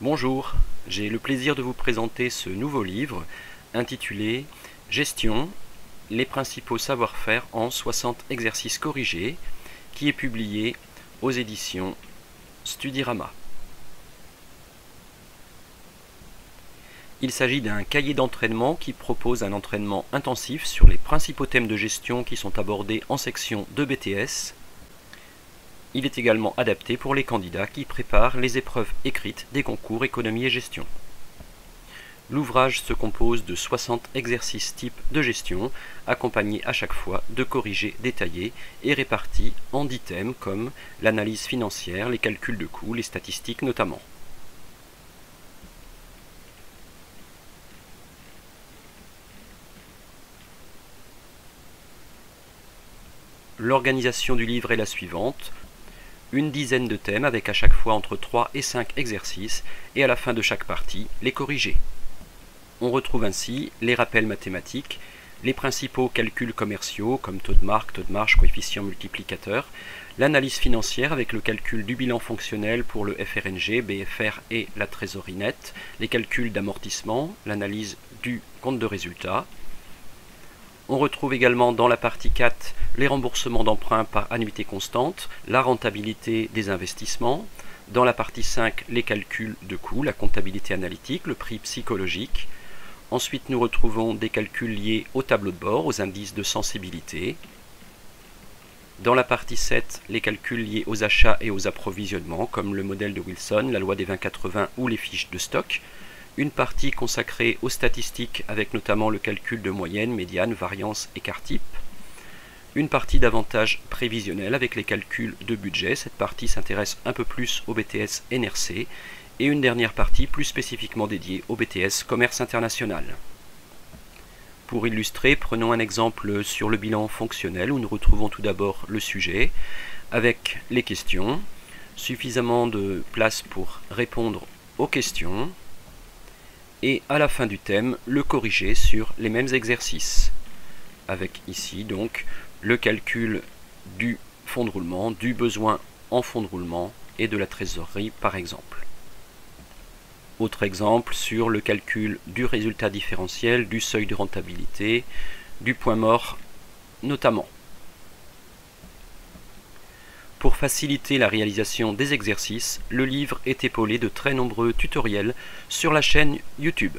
Bonjour, j'ai le plaisir de vous présenter ce nouveau livre intitulé Gestion, les principaux savoir-faire en 60 exercices corrigés qui est publié aux éditions Studirama. Il s'agit d'un cahier d'entraînement qui propose un entraînement intensif sur les principaux thèmes de gestion qui sont abordés en section de BTS. Il est également adapté pour les candidats qui préparent les épreuves écrites des concours économie et gestion. L'ouvrage se compose de 60 exercices types de gestion, accompagnés à chaque fois de corrigés détaillés et répartis en 10 thèmes comme l'analyse financière, les calculs de coûts, les statistiques notamment. L'organisation du livre est la suivante. Une dizaine de thèmes avec à chaque fois entre 3 et 5 exercices et à la fin de chaque partie, les corrigés. On retrouve ainsi les rappels mathématiques, les principaux calculs commerciaux comme taux de marque, taux de marge, coefficient multiplicateur, l'analyse financière avec le calcul du bilan fonctionnel pour le FRNG, BFR et la trésorerie nette, les calculs d'amortissement, l'analyse du compte de résultat. On retrouve également dans la partie 4 les remboursements d'emprunts par annuité constante, la rentabilité des investissements. Dans la partie 5, les calculs de coûts, la comptabilité analytique, le prix psychologique. Ensuite, nous retrouvons des calculs liés au tableau de bord, aux indices de sensibilité. Dans la partie 7, les calculs liés aux achats et aux approvisionnements, comme le modèle de Wilson, la loi des 20-80 ou les fiches de stock. Une partie consacrée aux statistiques avec notamment le calcul de moyenne, médiane, variance, écart type. Une partie davantage prévisionnelle avec les calculs de budget. Cette partie s'intéresse un peu plus au BTS NRC. Et une dernière partie plus spécifiquement dédiée au BTS commerce international. Pour illustrer, prenons un exemple sur le bilan fonctionnel où nous retrouvons tout d'abord le sujet avec les questions. Suffisamment de place pour répondre aux questions. Et à la fin du thème, le corriger sur les mêmes exercices. Avec ici donc le calcul du fonds de roulement, du besoin en fonds de roulement et de la trésorerie par exemple. Autre exemple sur le calcul du résultat différentiel, du seuil de rentabilité, du point mort notamment. Pour faciliter la réalisation des exercices, le livre est épaulé de très nombreux tutoriels sur la chaîne YouTube.